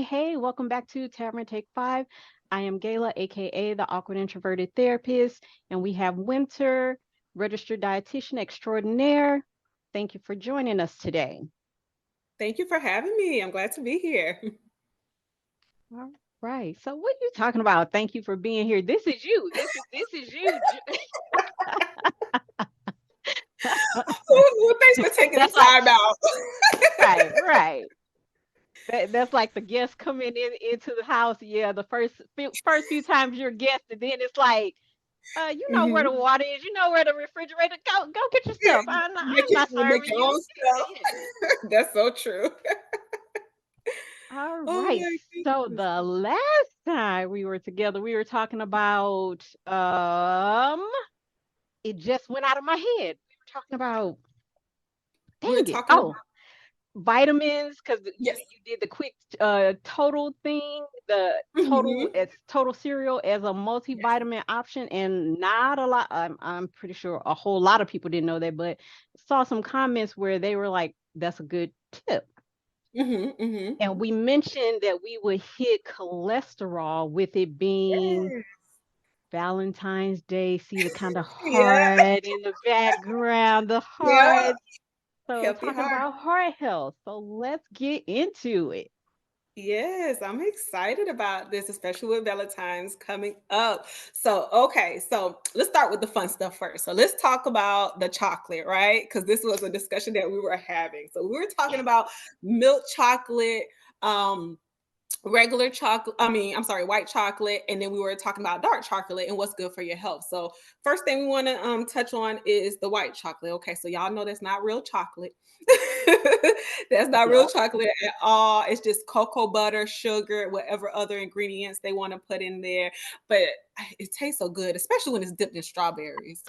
Hey, welcome back to Tavern Take 5. I am Gayla, aka the Awkward Introverted Therapist, and we have Winter, Registered Dietitian Extraordinaire. Thank you for joining us today. Thank you for having me. I'm glad to be here. All right. So what are you talking about? Thank you for being here. This is you. This is you. Well, thanks for taking the That's like time out. right. That's like the guests coming into the house. Yeah, the first few times you're a guest, and then it's like, you know where the Mhm. water is. You know where the refrigerator. Go get your Yeah, stuff. I'm make it, not you make serving your you. own stuff. Yeah. That's so true. All Oh right. my So goodness. the last time we were together, we were talking about it just went out of my head. We were talking about We were dang it. talking Oh, about vitamins because yes. you did the quick total thing, the total Hmm. as total cereal as a Yes. multivitamin option, and not a lot. I'm pretty sure a whole lot of people didn't know that, but saw some comments where they were like, "That's a good tip." Hmm. Hmm. And we mentioned that we would hit cholesterol with it being Yes. Valentine's Day. See the kind of Yeah. heart in the background, the Yeah. heart. So Healthy talking heart. about heart health. So let's get into it. Yes, I'm excited about this, especially with Valentine's coming up. So let's start with the fun stuff first. So let's talk about the chocolate, right? Because this was a discussion that we were having. So we were talking about milk chocolate, um, regular chocolate. I'm sorry, white chocolate, and then we were talking about dark chocolate and what's good for your health. So first thing we want to touch on is the white chocolate. Okay, so y'all know that's not real chocolate. That's not real Yep. chocolate at all. It's just cocoa butter, sugar, whatever other ingredients they want to put in there. But it tastes so good, especially when it's dipped in strawberries.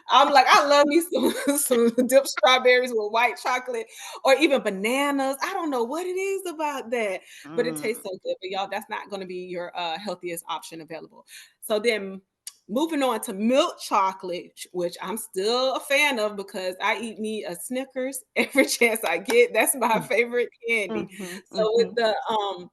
I'm like, I love me some some dipped strawberries with white chocolate or even bananas. I don't know what it is about that, but it tastes Mm. so good. But y'all, that's not going to be your healthiest option available. So then moving on to milk chocolate, which I'm still a fan of because I eat me a Snickers every chance I get. That's my favorite candy. Mm-hmm, So mm-hmm.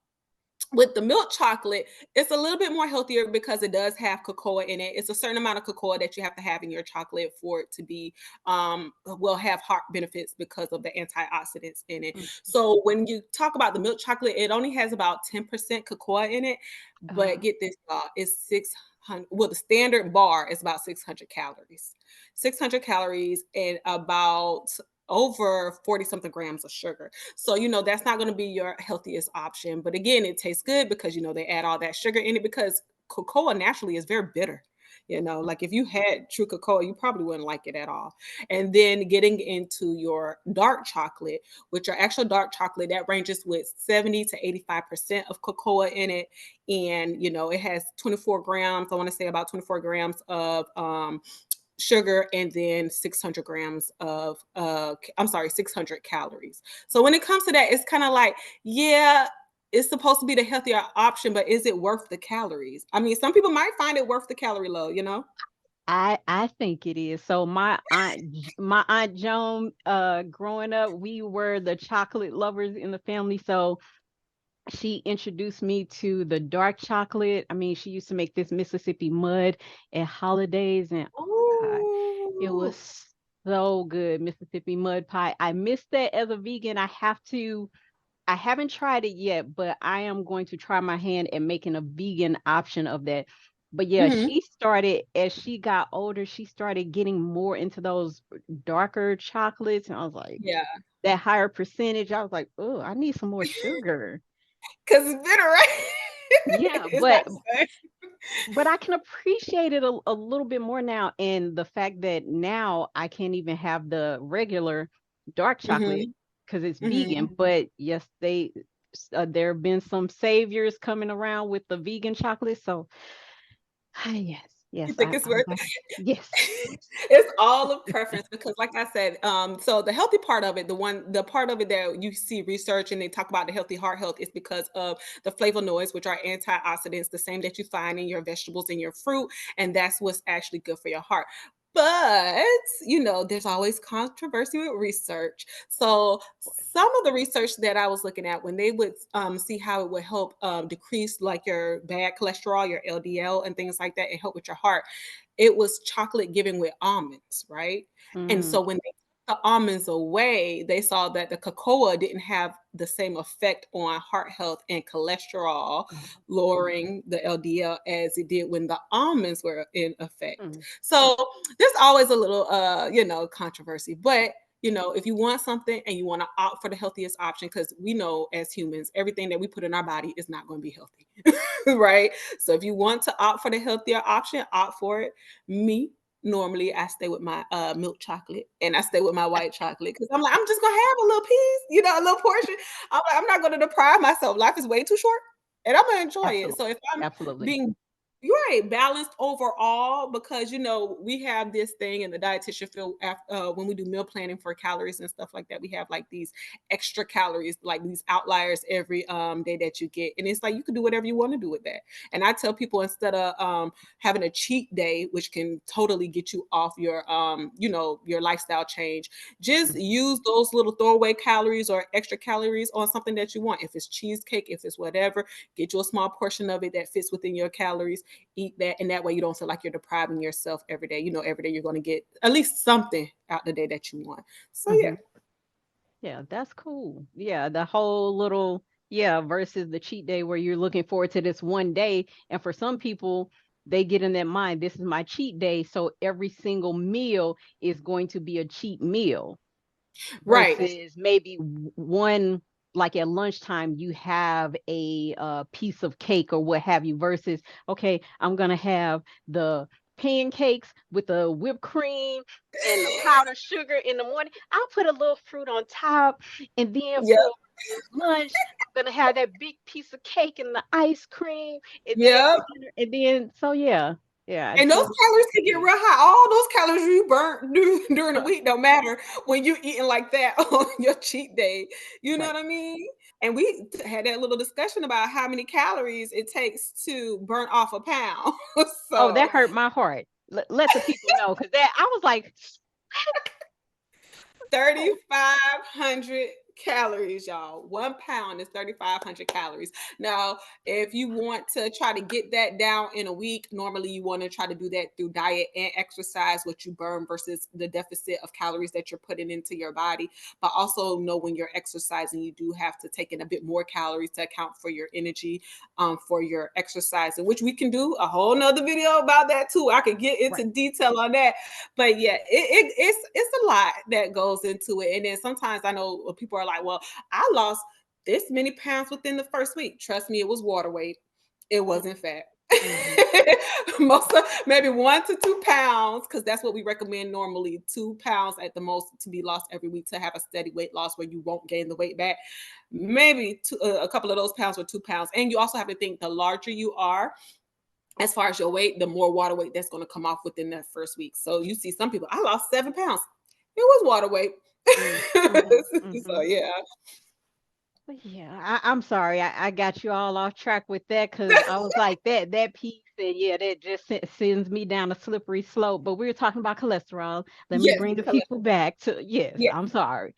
with the milk chocolate, it's a little bit more healthier because it does have cocoa in it. It's a certain amount of cocoa that you have to have in your chocolate for it to be will have heart benefits because of the antioxidants in it. Mm-hmm. So when you talk about the milk chocolate, it only has about 10% cocoa in it. But Uh, get this, y'all, it's 600. Well, the standard bar is about 600 calories. 600 calories and about over 40 something grams of sugar. So, that's not going to be your healthiest option. But again, it tastes good because, they add all that sugar in it because cocoa naturally is very bitter. Like if you had true cocoa, you probably wouldn't like it at all. And then getting into your dark chocolate, which are actual dark chocolate, that ranges with 70 to 85% of cocoa in it. And, it has 24 grams, I want to say about 24 grams of sugar and then 600 grams of I'm sorry, 600 calories. So when it comes to that, it's kind of like, yeah, it's supposed to be the healthier option, but is it worth the calories? I mean, some people might find it worth the calorie load. I think it is. So my aunt Joan, growing up, we were the chocolate lovers in the family. So she introduced me to the dark chocolate. I mean, she used to make this Mississippi mud at holidays, and oh my God, it Oh. was so good. Mississippi mud pie. I missed that as a vegan. I haven't tried it yet, but I am going to try my hand at making a vegan option of that. But yeah, Mhm. she started as she got older, she started getting more into those darker chocolates. And I was like, Yeah. that higher percentage, I was like, oh, I need some more sugar. Because it's bitter, right? Yeah, It's not the same. but I can appreciate it a little bit more now. And the fact that now I can't even have the regular dark chocolate Mhm. because it's vegan. Mhm. But yes, there have been some saviors coming around with the vegan chocolate. So yes, You yes, think it's I'm worth gonna yes, it? yes. It's all of preference because like I said, so the healthy part of it, the part of it that you see research and they talk about the healthy heart health is because of the flavonoids, which are antioxidants, the same that you find in your vegetables and your fruit, and that's what's actually good for your heart. But, there's always controversy with research. So, some of the research that I was looking at when they would see how it would help decrease like your bad cholesterol, your LDL, and things like that, and help with your heart, it was chocolate given with almonds, right? And Mm, so, when they took the almonds away, they saw that the cocoa didn't have the same effect on heart health and cholesterol, oh, lowering the LDL as it did when the almonds were in effect. mm, So, there's always a little controversy, but if you want something and you want to opt for the healthiest option, because we know as humans everything that we put in our body is not going to be healthy. Right? So if you want to opt for the healthier option, opt for it. Me, normally I stay with my milk chocolate and I stay with my white chocolate because I'm like, I'm just gonna have a little piece, a little portion. I'm like, I'm not gonna deprive myself. Life is way too short and I'm gonna enjoy it. So absolutely, if I'm absolutely. being, you're right, balanced overall, because we have this thing in the dietitian field when we do meal planning for calories and stuff like that. We have like these extra calories, like these outliers every day that you get, and it's like you can do whatever you want to do with that. And I tell people, instead of having a cheat day, which can totally get you off your lifestyle change, just Mhm, use those little throwaway calories or extra calories on something that you want. If it's cheesecake, if it's whatever, get you a small portion of it that fits within your calories, eat that, and that way you don't feel like you're depriving yourself every day. Every day you're going to get at least something out the day that you want. So yeah. mhm. Yeah, that's cool. Yeah, the whole little, yeah, versus the cheat day where you're looking forward to this one day. And for some people, they get in their mind, this is my cheat day. So every single meal is going to be a cheat meal Right. versus maybe one, like at lunchtime, you have a piece of cake or what have you, versus, okay, I'm going to have the pancakes with the whipped cream and the powdered sugar in the morning. I'll put a little fruit on top. And then Yep. for lunch, I'm gonna have that big piece of cake and the ice cream. And then for Yep. dinner, and then so yeah. Yeah, I And those totally calories can get agree. real high. All those calories you burnt during the week don't matter when you're eating like that on your cheat day. You know Right. what I mean? And we had that little discussion about how many calories it takes to burn off a pound. Oh, that So hurt my heart. Let the people know, because that I was like, oh, 3,500 calories, y'all. 1 pound is 3,500 calories. Now, if you want to try to get that down in a week, normally you want to try to do that through diet and exercise, what you burn versus the deficit of calories that you're putting into your body. But also know when you're exercising, you do have to take in a bit more calories to account for your energy, for your exercise, which we can do a whole nother video about that too. I could get into right. detail on that, but yeah, it's a lot that goes into it. And then sometimes I know people are like, well, I lost this many pounds within the first week. Trust me, it was water weight. It wasn't fat. Mm-hmm. Most of, maybe 1 to 2 pounds, because that's what we recommend normally. 2 pounds at the most to be lost every week to have a steady weight loss where you won't gain the weight back. Maybe a couple of those pounds were 2 pounds. And you also have to think, the larger you are, as far as your weight, the more water weight that's going to come off within that first week. So you see some people, I lost 7 pounds. It was water weight. Mm-hmm. Mm-hmm. So yeah. But yeah, I'm sorry. I got you all off track with that because I was like that piece, and yeah, that just sends me down a slippery slope. But we were talking about cholesterol. Let me Yes. bring the people back to yes. Yeah. I'm sorry.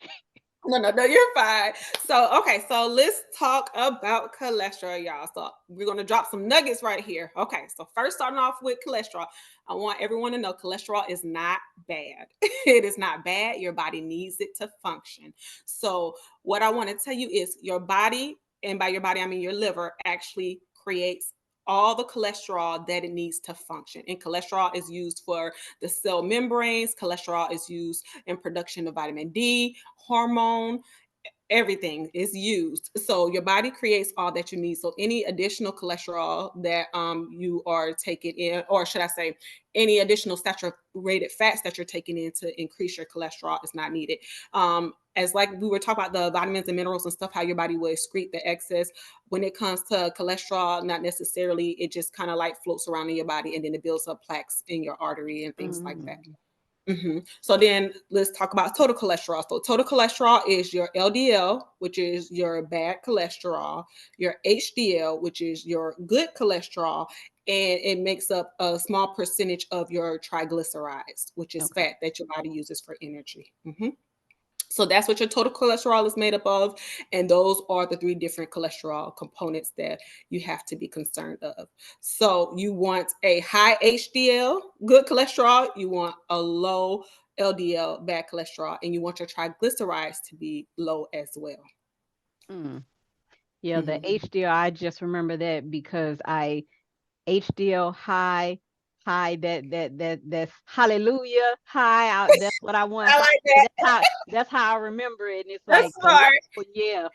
No, you're fine. So, okay, so let's talk about cholesterol, y'all. So, we're going to drop some nuggets right here. Okay, so first, starting off with cholesterol, I want everyone to know cholesterol is not bad. It is not bad. Your body needs it to function. So, what I want to tell you is your body, and by your body, I mean your liver, actually creates all the cholesterol that it needs to function. And cholesterol is used for the cell membranes, cholesterol is used in production of vitamin D, hormone, everything is used. So your body creates all that you need. So any additional cholesterol that you are taking in, or should I say, any additional saturated fats that you're taking in to increase your cholesterol is not needed. As like we were talking about the vitamins and minerals and stuff, how your body will excrete the excess. When it comes to cholesterol, not necessarily. It just kind of like floats around in your body, and then it builds up plaques in your artery and things like that. Mm, So then let's talk about total cholesterol. So total cholesterol is your LDL, which is your bad cholesterol, your HDL, which is your good cholesterol, and it makes up a small percentage of your triglycerides, which is Okay. fat that your body uses for energy. So that's what your total cholesterol is made up of. And those are the three different cholesterol components that you have to be concerned of. So you want a high HDL, good cholesterol. You want a low LDL, bad cholesterol. And you want your triglycerides to be low as well. Mm. Yeah, the Mhm. HDL, I just remember that because I HDL high, that's hallelujah high. That's what I want. I High. like So that. that's how I remember it. And it's That's like the smart. level, yeah.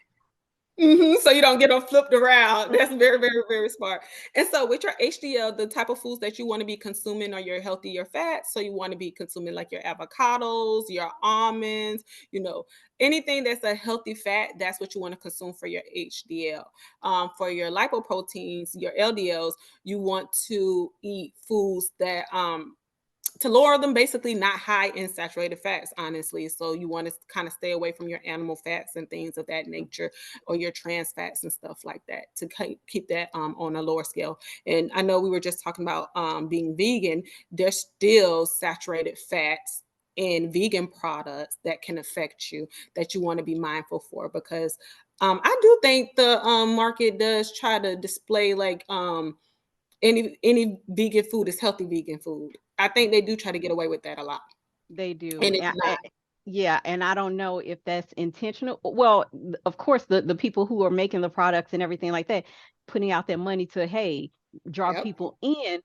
So you don't get them flipped around. That's Mhm. very, very, very smart. And so with your HDL, the type of foods that you want to be consuming are your healthier fats. So you want to be consuming like your avocados, your almonds, anything that's a healthy fat, that's what you want to consume for your HDL. For your lipoproteins, your LDLs, you want to eat foods that to lower them, basically not high in saturated fats, honestly. So you want to kind of stay away from your animal fats and things of that nature, or your trans fats and stuff like that, to keep that on a lower scale. And I know we were just talking about being vegan. There's still saturated fats in vegan products that can affect you, that you want to be mindful for, because I do think the market does try to display like any vegan food is healthy vegan food. I think they do try to get away with that a lot, They do. and it's not. Yeah, and I don't know if that's intentional. Well, of course, the people who are making the products and everything like that, putting out their money to, hey, draw Yep. people in.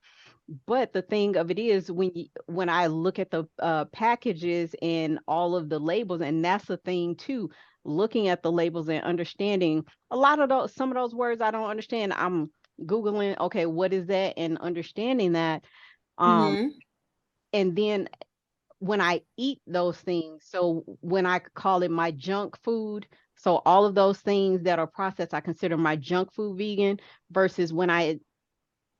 But the thing of it is, when I look at the packages and all of the labels, and that's the thing too, looking at the labels and understanding a lot of those, some of those words I don't understand. I'm Googling, okay, what is that, and understanding that. Um, Mhm. and then when I eat those things, so when I call it my junk food, so all of those things that are processed, I consider my junk food vegan, versus when I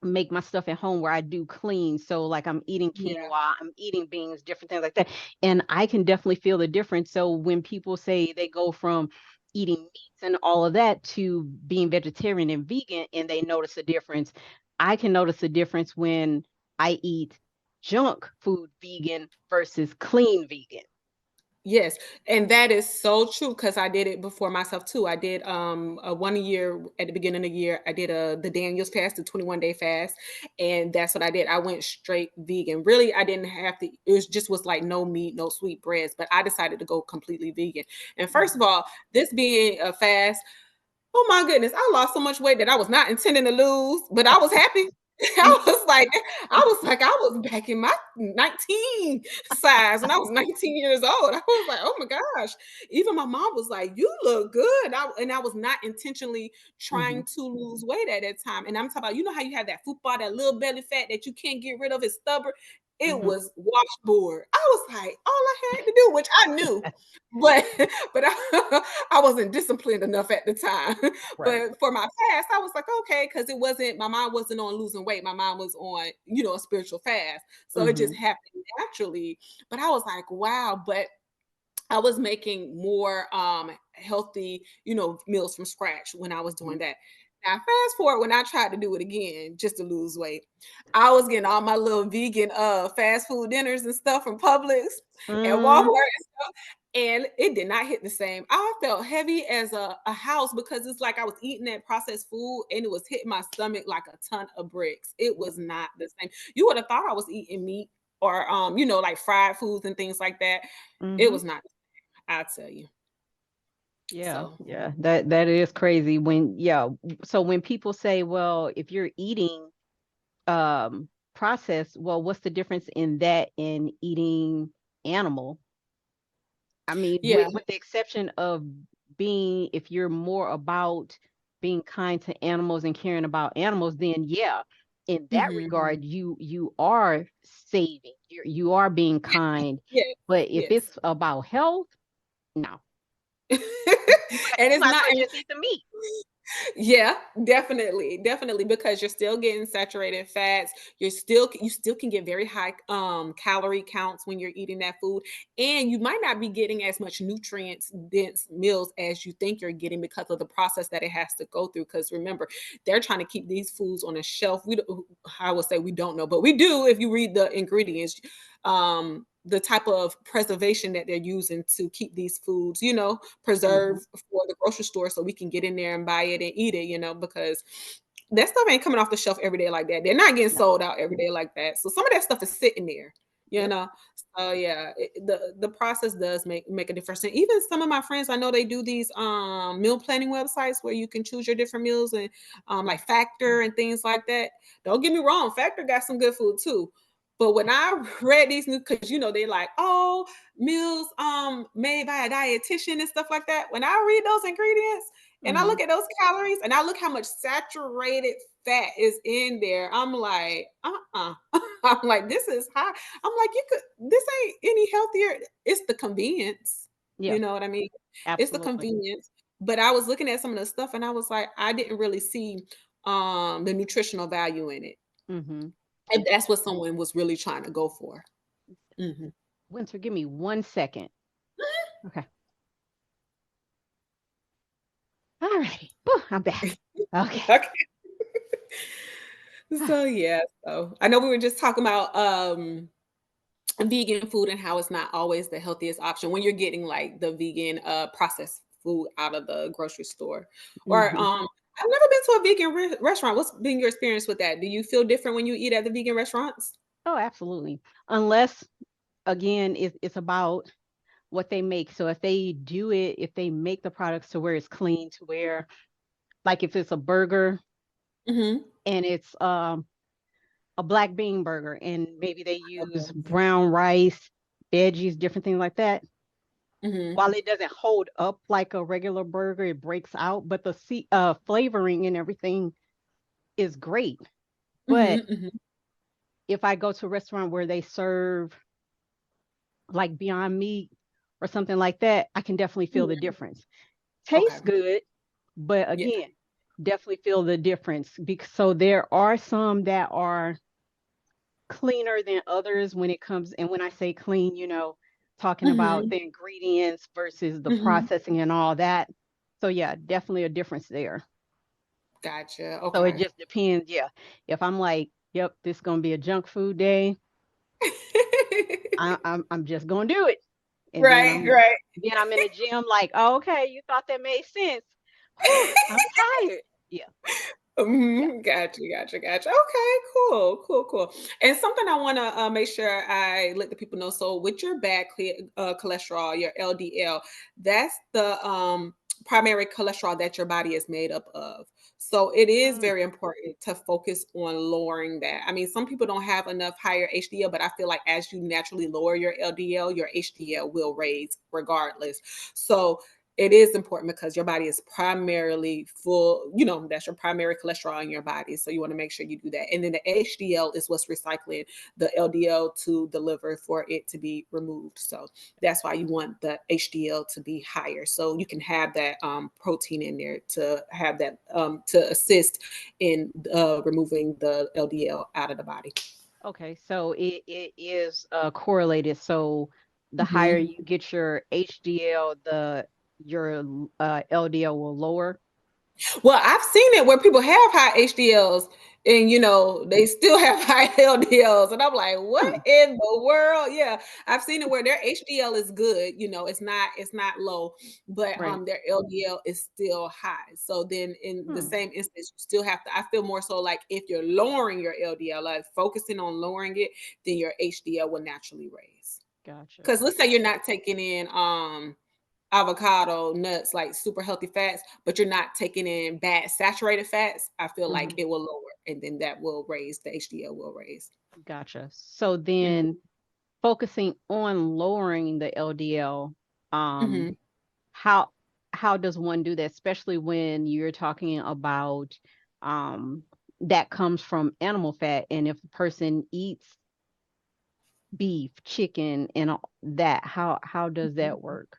make my stuff at home where I do clean. So like I'm eating Yeah. quinoa, I'm eating beans, different things like that. And I can definitely feel the difference. So when people say they go from eating meats and all of that to being vegetarian and vegan and they notice a difference, I can notice a difference when I eat junk food vegan versus clean vegan. Yes, and that is so true, because I did it before myself too. I did a 1 year at the beginning of the year. I did the Daniel's fast, the 21-day fast, and that's what I did. I went straight vegan. Really, I didn't have to. It was like no meat, no sweet breads, but I decided to go completely vegan. And first of Mhm. all, this being a fast, oh my goodness, I lost so much weight that I was not intending to lose, but I was happy. I was back in my 19 size when I was 19 years old. I was like, oh my gosh. Even my mom was like, you look good. And I was not intentionally Mhm. trying to lose weight at that time. And I'm talking about, how you have that football, that little belly fat that you can't get rid of, it's stubborn. It Mhm. was washboard. I was like, all I had to do, which I knew, but but I wasn't disciplined enough at the time. Right. But for my fast, I was like, okay, because it wasn't, my mind wasn't on losing weight. My mind was on, a spiritual fast. So it just Mhm. happened naturally. But I was like, wow. But I was making more healthy, meals from scratch when I was doing Mhm. that. Now, fast forward when I tried to do it again just to lose weight, I was getting all my little vegan fast food dinners and stuff from Publix and Walmart Mm, and stuff, and it did not hit the same. I felt heavy as a house, because it's like I was eating that processed food and it was hitting my stomach like a ton of bricks. It yep. was not the same. You would have thought I was eating meat, or like fried foods and things like that. It Mhm. was not, I tell you. Yeah, So yeah, that is crazy when, yeah. So when people say, well, if you're eating processed, well, what's the difference in that and eating animal? I mean, yeah. with the exception of being, if you're more about being kind to animals and caring about animals, then yeah, in that Mhm. regard, you are saving. You are being kind. Yes, But if yes. it's about health, no. And You it's might as not, well and just eat the meat. Yeah, definitely, definitely, because you're still getting saturated fats. You still can get very high calorie counts when you're eating that food, and you might not be getting as much nutrients dense meals as you think you're getting because of the process that it has to go through. Because remember, they're trying to keep these foods on a shelf. I would say we don't know, but we do if you read the ingredients. The type of preservation that they're using to keep these foods, Hmm. preserved for the grocery store so we can get in there and buy it and eat it, because that stuff ain't coming off the shelf every day like that. They're not getting No. sold out every day like that. So some of that stuff is sitting there, you Yep. know. So yeah, the process does make a difference. And even some of my friends, I know they do these meal planning websites where you can choose your different meals and like Factor and things like that. Don't get me wrong, Factor got some good food too. But when I read these new, because they're like, oh, meals made by a dietitian and stuff like that. When I read those ingredients and I Hmm. look at those calories and I look how much saturated fat is in there, I'm like, I'm like, this is high. I'm like, this ain't any healthier. It's the convenience. Yeah, You know what I mean? It's the absolutely. convenience. But I was looking at some of the stuff and I was like, I didn't really see the nutritional value in it. Hmm. And that's what someone was really trying to go for. Mhm. Winter, give me 1 second. Okay. All righty. I'm back. Okay. Okay. So, yeah, so I know we were just talking about, vegan food and how it's not always the healthiest option when you're getting, like, the vegan, processed food out of the grocery store. Or, Hmm. I've never been to a vegan restaurant. What's been your experience with that? Do you feel different when you eat at the vegan restaurants? Oh, absolutely. Unless, again, it's about what they make. So if they make the products to where it's clean, to where, like if it's a burger Mhm. and it's a black bean burger and maybe they Love use those. brown rice, veggies, different things like that. Mhm. While it doesn't hold up like a regular burger, it breaks out, but the flavoring and everything is great. But Mhm, mhm. if I go to a restaurant where they serve like Beyond Meat or something like that, I can definitely feel the Mhm. difference. Okay. Tastes good, but Yeah. again, definitely feel the difference. Because so there are some that are cleaner than others when it comes, and when I say clean, talking about Mhm. the ingredients versus the Mhm. processing and all that. So yeah, definitely a difference there. Gotcha. So it Okay. just depends. Yeah. If I'm like, yep, this is gonna be a junk food day, I'm just gonna do it. And Right, right. then I'm in the gym like, oh, okay, you thought that made sense. Whew, I'm tired. Yeah, yeah. Mhm. Gotcha, gotcha, gotcha. Okay, cool, cool, cool. And something I want to make sure I let the people know. So, with your bad cholesterol, your LDL, that's the primary cholesterol that your body is made up of. So, it is Mm, very important to focus on lowering that. I mean, some people don't have enough higher HDL, but I feel like as you naturally lower your LDL, your HDL will raise regardless. So, it is important because your body is primarily full, that's your primary cholesterol in your body. So you want to make sure you do that. And then the HDL is what's recycling the LDL to the liver for it to be removed. So that's why you want the HDL to be higher. So you can have that protein in there to have that to assist in removing the LDL out of the body. okay, so it is correlated. So the higher Mhm. you get your HDL, the your LDL will lower. Well, I've seen it where people have high HDLs and they still have high LDLs. And I'm like, what Hmm, in the world? Yeah. I've seen it where their HDL is good, it's not low, but right. their LDL is still high. So then in the Hmm, same instance, you still have to, I feel more so like if you're lowering your LDL, like focusing on lowering it, then your HDL will naturally raise. gotcha. Because let's say you're not taking in avocado, nuts, like super healthy fats, but you're not taking in bad saturated fats, I feel like Hmm, it will lower and then that will raise the HDL will raise. gotcha. So Mhm, then focusing on lowering the LDL, um, mhm. how how does one do that, especially when you're talking about um that comes from animal fat, and if a person eats beef, chicken, and all that, how does that work?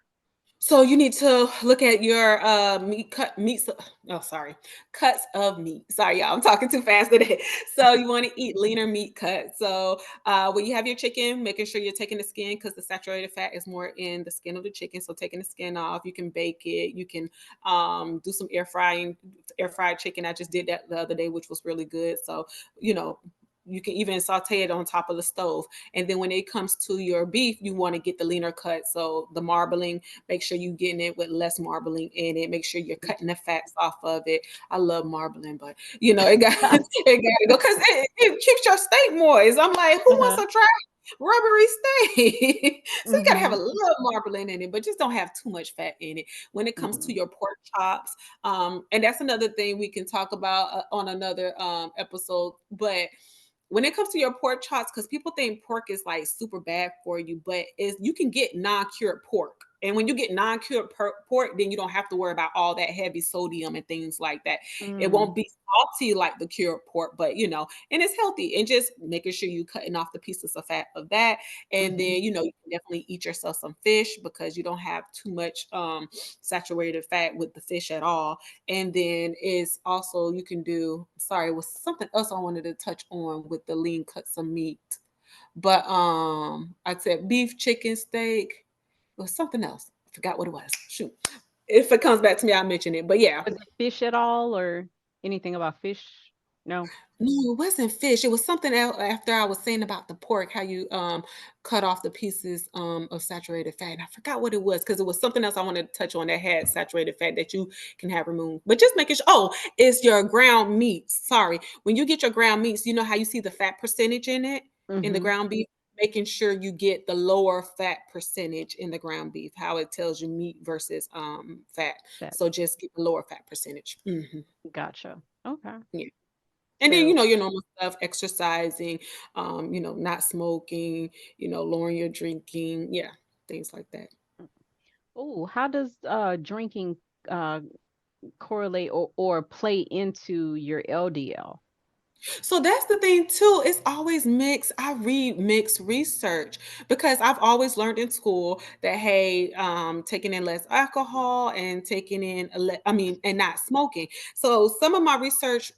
So you need to look at your cuts of meat. Sorry, y'all, I'm talking too fast today. So you want to eat leaner meat cuts. So when you have your chicken, making sure you're taking the skin because the saturated fat is more in the skin of the chicken. So taking the skin off, you can bake it. You can do some air fried chicken. I just did that the other day, which was really good. So you know. You can even saute it on top of the stove. And then when it comes to your beef, you want to get the leaner cut. So the marbling, make sure you're getting it with less marbling in it. Make sure you're cutting the fats off of it. I love marbling, but it got it got to go because it keeps your steak moist. I'm like, who wants Uh-huh. to try rubbery steak? So you got to have a Mhm. little marbling in it, but just don't have too much fat in it. When it comes to Mhm. your pork chops, and that's another thing we can talk about on another episode, but when it comes to your pork chops, because people think pork is like super bad for you, but is you can get non-cured pork. And when you get non-cured pork, then you don't have to worry about all that heavy sodium and things like that. It Mm. won't be salty like the cured pork, but and it's healthy. And just making sure you cutting off the pieces of fat of that. And Mhm. then you can definitely eat yourself some fish because you don't have too much saturated fat with the fish at all. And then is also you can do, sorry, it was something else I wanted to touch on with the lean cuts of meat. But I said beef, chicken, steak. It was something else. I forgot what it was. Shoot. If it comes back to me, I'll mention it. But yeah, Was it fish at all or anything about fish? No? no, it wasn't fish. It was something else after I was saying about the pork, how you cut off the pieces of saturated fat. And I forgot what it was because it was something else I wanted to touch on that had saturated fat that you can have removed. But just making sure, it's your ground meats. Sorry. When you get your ground meats, you know how you see the fat percentage in it in the Mhm. ground beef? Making sure you get the lower fat percentage in the ground beef, how it tells you meat versus fat. That So just get the lower fat percentage. gotcha. Okay. Yeah. And then, So, your normal stuff, exercising, not smoking, lowering your drinking. Yeah, things like that. oh, how does drinking uh correlate or play into your LDL? So that's the thing too. It's always mixed. I read mixed research because I've always learned in school that hey, taking in less alcohol and taking in, and not smoking. So some of my research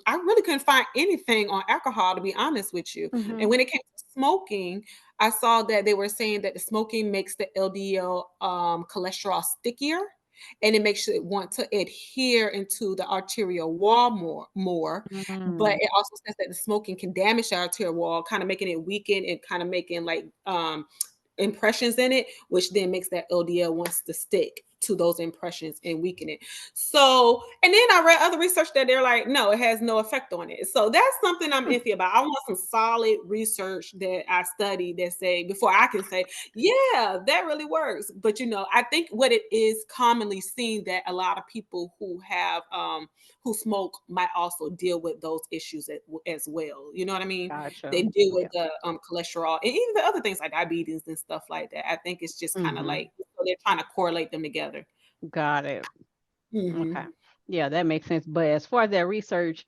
I really couldn't find anything on alcohol, to be honest with you. And Mhm. when it came to smoking, I saw that they were saying that the smoking makes the LDL cholesterol stickier, and it makes it want to adhere into the arterial wall more. But Mm. it also says that the smoking can damage the arterial wall, kind of making it weaken and kind of making like impressions in it, which then makes that LDL wants to stick to those impressions and weaken it. So, and then I read other research that they're like, no, it has no effect on it. So that's something I'm Hmm. iffy about. I want some solid research that I study that say before I can say, yeah, that really works. But I think what it is commonly seen that a lot of people who smoke might also deal with those issues as well. You know what I mean? They Gotcha. deal with Yeah. the cholesterol and even the other things like diabetes and stuff like that. I think it's just kind of Mhm. like so they're trying to correlate them together. Got it. Okay. Mhm. Yeah, that makes sense. But as far as that research,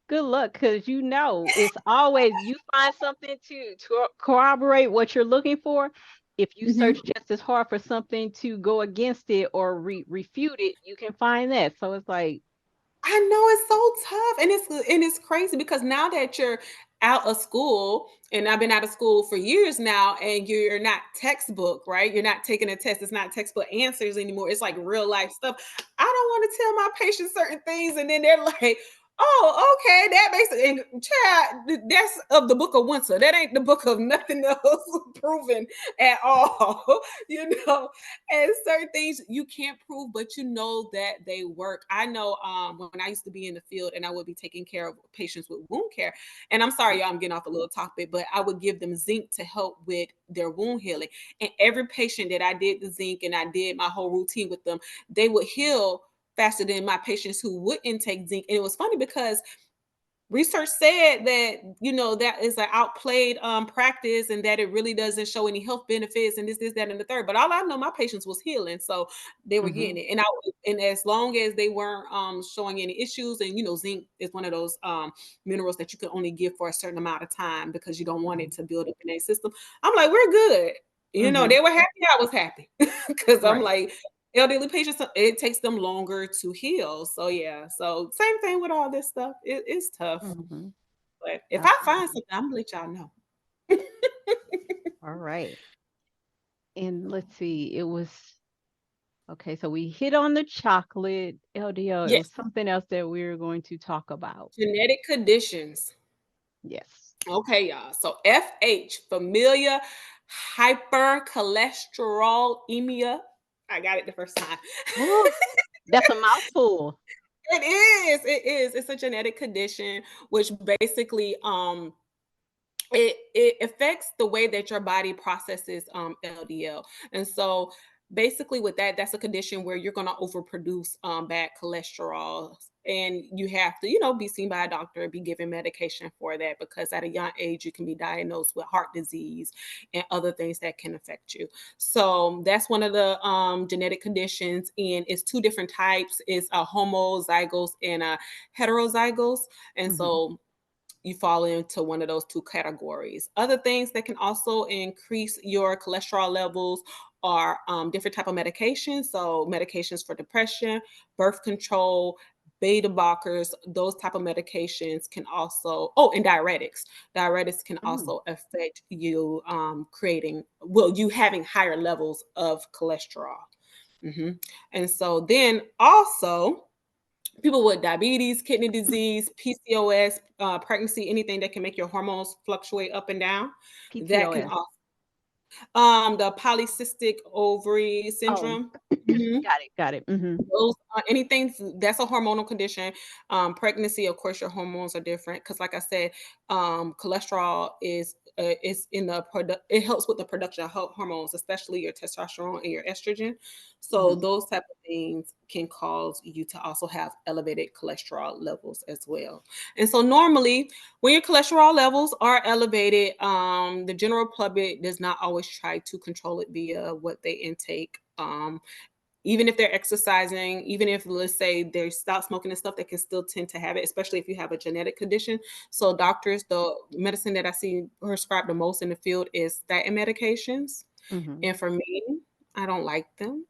good luck because it's always you find something to corroborate what you're looking for. If you Mhm. search just as hard for something to go against it or refute it, you can find that. So it's like, I know it's so tough, and it's crazy because now that you're out of school, and I've been out of school for years now, and you're not textbook, right? You're not taking a test. It's not textbook answers anymore. It's like real life stuff. I don't want to tell my patients certain things, and then they're like, "Oh, okay, that makes it." And child, that's of the book of winter. That ain't the book of nothing else proven at all. you know and certain things you can't prove, but you know that they work. I know when I used to be in the field and I would be taking care of patients with wound care. And I'm sorry, y'all, I'm getting off a little topic, but I would give them zinc to help with their wound healing. And every patient that I did the zinc and I did my whole routine with them, they would heal faster than my patients who wouldn't take zinc. And it was funny because research said that that is an outplayed practice and that it really doesn't show any health benefits and this that and the third, but all I know my patients was healing, so they were mhm, getting it. And as long as they weren't showing any issues, and zinc is one of those minerals that you can only give for a certain amount of time because you don't want it mhm. to build up in a system. I'm like, we're good. Mhm. they were happy, I was happy because I'm Right. like, elderly patients, it takes them longer to heal. So yeah, so same thing with all this stuff. It's tough, Mhm. but if I find Absolutely. something, I'm gonna let y'all know. All right. And let's see, it was okay, so we hit on the chocolate LDL. It Yes, was something else that we were going to talk about. genetic conditions. Yes. Okay, y'all. So FH, familiar hypercholesterolemia. I got it the first time. Ooh, that's a mouthful. It is. It is. It's a genetic condition, which basically it affects the way that your body processes LDL. And so basically with that, that's a condition where you're going to overproduce bad cholesterol, and you have to, be seen by a doctor and be given medication for that, because at a young age you can be diagnosed with heart disease and other things that can affect you. So that's one of the genetic conditions, and it's two different types. It's a homozygous and a heterozygous. And Mhm. so you fall into one of those two categories. Other things that can also increase your cholesterol levels are different type of medications. So medications for depression, birth control, beta blockers, those type of medications can also, and diuretics. Diuretics can Mm. also affect you you having higher levels of cholesterol. Mhm. And so then also people with diabetes, kidney disease, PCOS, pregnancy, anything that can make your hormones fluctuate up and down, that can PCOS. also the polycystic ovary Oh, syndrome. Mhm. got it, got it. Mhm. Those anything that's a hormonal condition. Pregnancy, of course, your hormones are different because, like I said, cholesterol is in the product. It helps with the production of hormones, especially your testosterone and your estrogen. So Mhm. those type of things can cause you to also have elevated cholesterol levels as well. And so normally, when your cholesterol levels are elevated, the general public does not always try to control it via what they intake. Even if they're exercising, even if, let's say, they stop smoking and stuff, they can still tend to have it, especially if you have a genetic condition. So doctors, the medicine that I see prescribed the most in the field is statin medications. Mhm. And for me, I don't like them.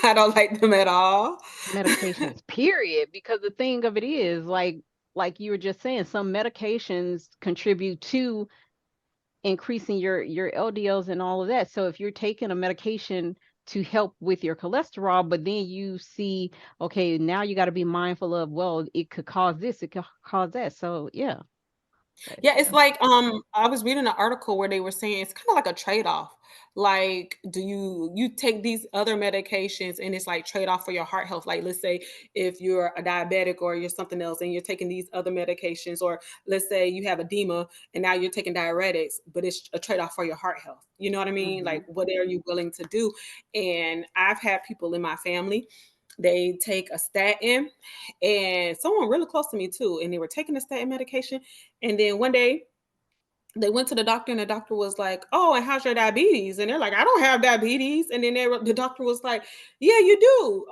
I don't like them at all. Medications, period, because the thing of it is, like you were just saying, some medications contribute to increasing your LDLs and all of that. So if you're taking a medication to help with your cholesterol, but then you see, okay, now you got to be mindful of, well, it could cause this, it could cause that. So yeah, Yeah, it's yeah. like I was reading an article where they were saying it's kind of like a trade-off. Like, do you take these other medications and it's like trade-off for your heart health? Like, let's say if you're a diabetic or you're something else and you're taking these other medications, or let's say you have edema and now you're taking diuretics, but it's a trade-off for your heart health. You know what I mean? Hmm. Like, what are you willing to do? And I've had people in my family, they take a statin, and someone really close to me too, and they were taking the statin medication, and then one day they went to the doctor, and the doctor was like, "Oh, and how's your diabetes?" And they're like, "I don't have diabetes." And then the doctor was like, "Yeah, you do.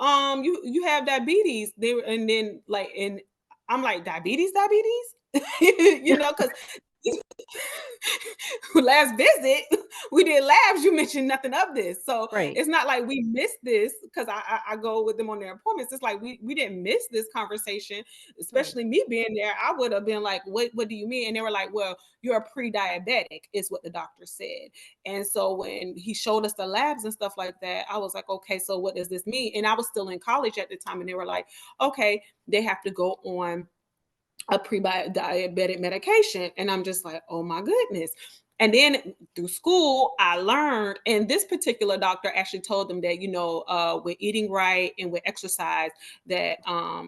You have diabetes." And then like, and I'm like, diabetes, because last visit we did labs, you mentioned nothing of this. So Right. it's not like we missed this, because I go with them on their appointments. It's like we didn't miss this conversation, Right. especially me being there. I would have been like, what do you mean? And they were like, well, you're a pre-diabetic is what the doctor said. And so when he showed us the labs and stuff like that, I was like, okay, so what does this mean? And I was still in college at the time, and they were like, okay, they have to go on a pre-diabetic medication. And I'm just like, oh my goodness. And then through school, I learned, and this particular doctor actually told them that, with eating right and with exercise, that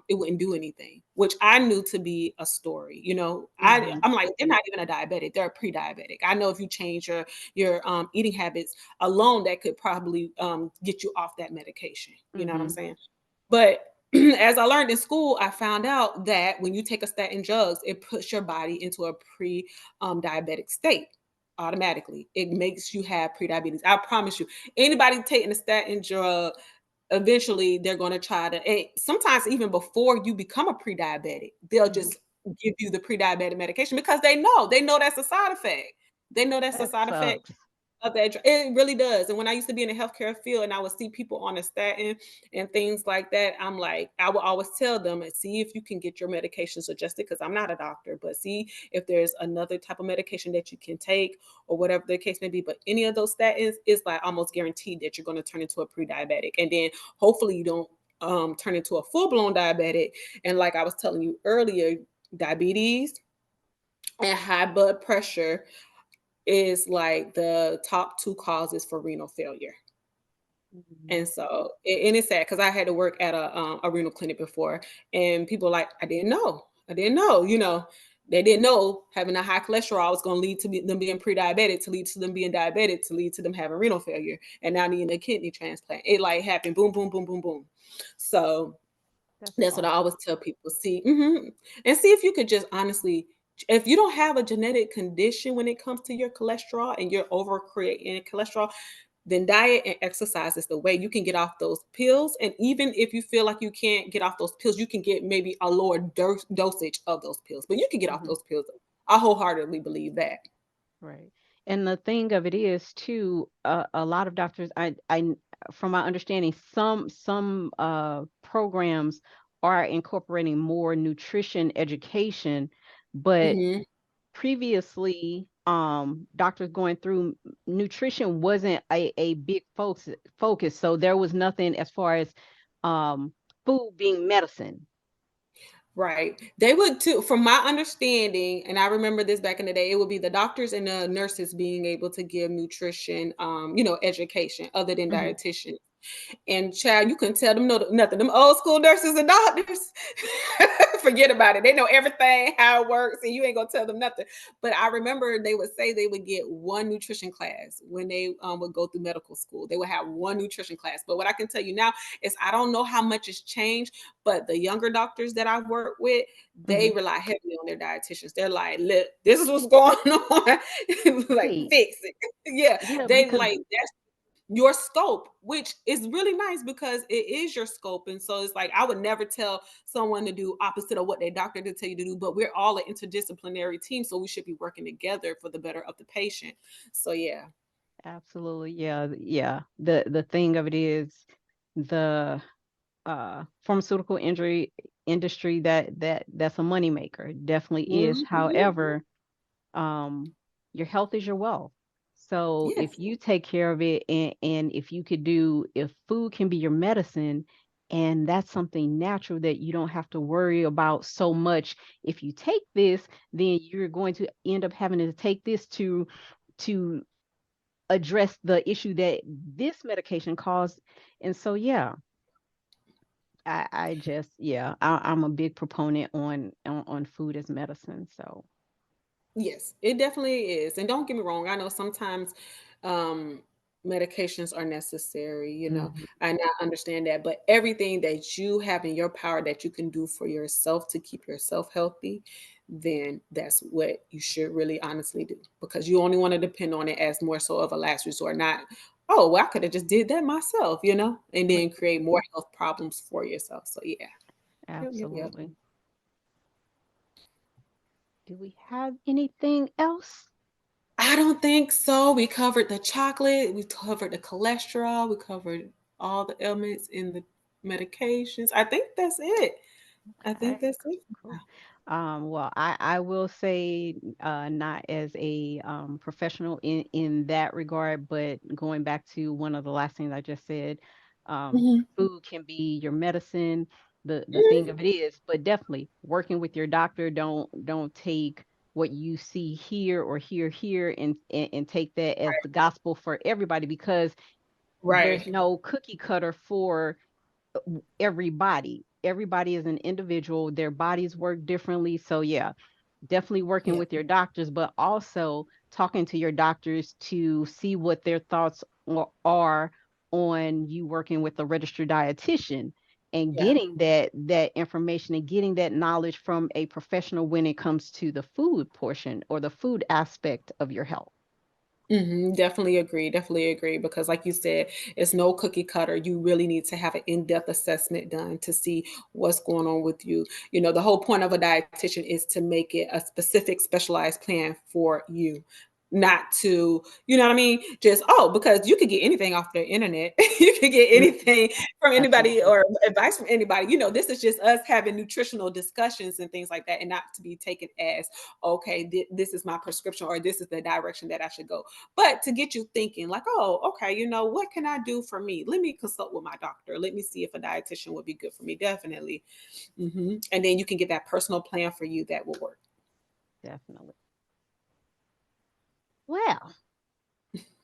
it wouldn't do anything, which I knew to be a story. Hmm. I'm like, they're not even a diabetic; they're a pre-diabetic. I know if you change your eating habits alone, that could probably get you off that medication. You know what I'm Hmm. saying? But as I learned in school, I found out that when you take a statin drugs, it puts your body into a pre-diabetic state automatically. It makes you have pre-diabetes. I promise you. Anybody taking a statin drug, eventually they're going to try to. And sometimes even before you become a pre-diabetic, they'll Hmm. just give you the pre-diabetic medication because they know that's a side effect. They know that's a That side effect sucks. of that it really does, and when I used to be in the healthcare field and I would see people on a statin and things like that, I'm like, I would always tell them, and see if you can get your medications adjusted, because I'm not a doctor, but see if there's another type of medication that you can take or whatever the case may be. But any of those statins is like almost guaranteed that you're going to turn into a pre-diabetic. And then hopefully you don't turn into a full-blown diabetic. And like I was telling you earlier, diabetes and high blood pressure is like the top two causes for renal failure. Mhm. And so, and it's sad because I had to work at a renal clinic before, and people like, I didn't know, I didn't know, they didn't know having a high cholesterol was going to lead to them being pre-diabetic, to lead to them being diabetic, to lead to them having renal failure, and now needing a kidney transplant. It like happened, boom, boom, boom, boom, boom. So That's that's what I awful. always tell people. See, and see if you could just honestly, if you don't have a genetic condition when it comes to your cholesterol and you're over creating cholesterol, then diet and exercise is the way you can get off those pills. And even if you feel like you can't get off those pills, you can get maybe a lower dosage of those pills, but you can get off Mhm. those pills. I wholeheartedly believe that. Right. And the thing of it is too, a lot of doctors, from my understanding, some programs are incorporating more nutrition education, but Hmm. previously, doctors going through nutrition wasn't a big focus. So there was nothing as far as um food being medicine. Right. They would too, from my understanding, and I remember this back in the day, it would be the doctors and the nurses being able to give nutrition, education other than Mhm. dietitian. And child, you couldn't tell them no nothing. Them old school nurses and doctors, forget about it. They know everything, how it works, and you ain't gonna tell them nothing. But I remember they would say they would get one nutrition class when they would go through medical school. They would have one nutrition class. But what I can tell you now is I don't know how much has changed, but the younger doctors that I work with, they Mhm. rely heavily on their dietitians. They're like, look, this is what's going on. Like, Right. fix it. Yeah, Yeah, they because like that's your scope, which is really nice because it is your scope. And so it's like I would never tell someone to do opposite of what their doctor did tell you to do, but we're all an interdisciplinary team. So we should be working together for the better of the patient. So yeah. absolutely, yeah, yeah. The thing of it is the pharmaceutical injury industry, that's a moneymaker. Definitely is. Mhm. However, um, your health is your wealth. So if Yes. you take care of it, and if food can be your medicine, and that's something natural that you don't have to worry about so much. If you take this, then you're going to end up having to take this to address the issue that this medication caused. And so, yeah, I just, yeah, I'm a big proponent on food as medicine. So, Yes, it definitely is. And don't get me wrong, I know sometimes um medications are necessary, mhm, and I understand that, but everything that you have in your power that you can do for yourself to keep yourself healthy, then that's what you should really honestly do, because you only want to depend on it as more so of a last resort, not, oh, well, I could have just did that myself, and right, then create more health problems for yourself. So yeah. Yep, yep, yep. absolutely. Do we have anything else? I don't think so. We covered the chocolate, we covered the cholesterol, we covered all the elements in the medications. I think that's it. I think Okay, that's it. cool. Well, I will say, not as a professional in that regard, but going back to one of the last things I just said, Mhm. food can be your medicine. The thing Mhm. of it is, but definitely working with your doctor. Don't take what you see here or here and take that as the gospel for everybody, because Right. there's no cookie cutter for everybody. Everybody is an individual. Their bodies work differently. So yeah, definitely working Yeah. with your doctors, but also talking to your doctors to see what their thoughts are on you working with a registered dietitian, and Yeah. getting that information and getting that knowledge from a professional when it comes to the food portion or the food aspect of your health. Definitely agree. Definitely agree. Because, like you said, it's no cookie cutter. You really need to have an in depth assessment done to see what's going on with you. The whole point of a dietitian is to make it a specific, specialized plan for you. not to, you know what I mean? Just, oh, because you could get anything off the internet. You could get Mm, anything from anybody absolutely. or advice from anybody. You know, this is just us having nutritional discussions and things like that, and not to be taken as, okay, this is my prescription or this is the direction that I should go. But to get you thinking, like, oh, okay, you know, what can I do for me? Let me consult with my doctor. Let me see if a dietitian would be good for me. Definitely. And then you can get that personal plan for you that will work. Definitely. Well,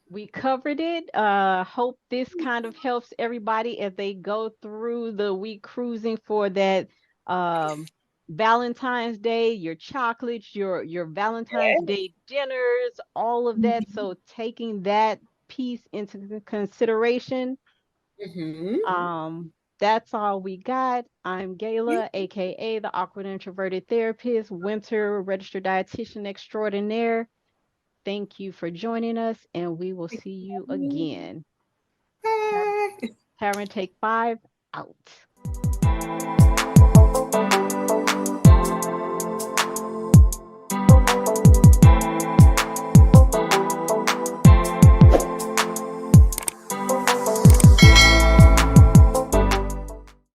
we covered it. Hope this kind of helps everybody as they go through the week cruising for that um Valentine's Day, your chocolates, your Valentine's Day dinners, all of that. Mhm. So taking that piece into consideration. Mhm. That's all we got. I'm Yeah. Gayla, aka the Awkward Introverted Therapist, Winter Registered Dietitian Extraordinaire. Thank you for joining us, and we will see you again. Tar- Bye. Taryn, take 5 out.